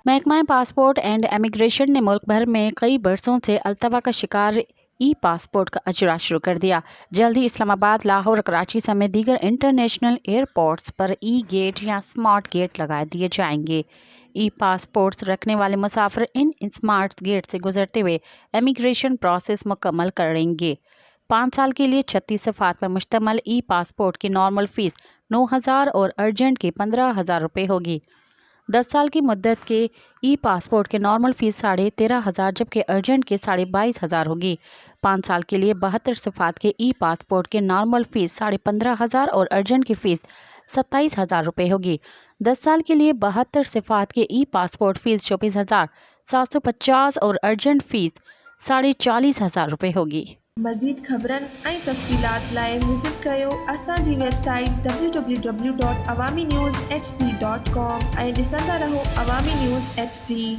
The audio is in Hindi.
महकमा पासपोर्ट एंड इमिग्रेशन ने मुल्क भर में कई बरसों से अल्तवा का शिकार ई पासपोर्ट का अजरा शुरू कर दिया। जल्द ही इस्लामाबाद, लाहौर, कराची समेत दीगर इंटरनेशनल एयरपोर्ट्स पर ई गेट या स्मार्ट गेट लगा दिए जाएंगे। ई पासपोर्ट्स रखने वाले मुसाफिर इन स्मार्ट गेट से गुजरते हुए इमिग्रेशन प्रोसेस मुकम्मल करेंगे। 5 साल के लिए 36 सफ़ात पर मुश्तमल ई पासपोर्ट की नॉर्मल फ़ीस 9,000 और अर्जेंट की 15,000 रुपये होगी। 10 साल की मुद्दत के ई पासपोर्ट के नॉर्मल फ़ीस 13,500 जबकि अर्जेंट के 22,500 होगी। 5 साल के लिए 72 सफ़ात के ई पासपोर्ट के नॉर्मल फ़ीस 15,500 और अर्जेंट की फ़ीस 27,000 रुपये होगी। 10 साल के लिए 72 सफ़ात के ई पासपोर्ट फ़ीस 24,750 और अर्जेंट फ़ीस 40,500 रुपये होगी। मज़ीद ख़बरन ऐं तफ़सीलात लाइ विज़िट कयो असांजी वेबसाइट www.awamiNewsHD.com ऐं ॾिसंदा रहो अवामी न्यूज़ HD।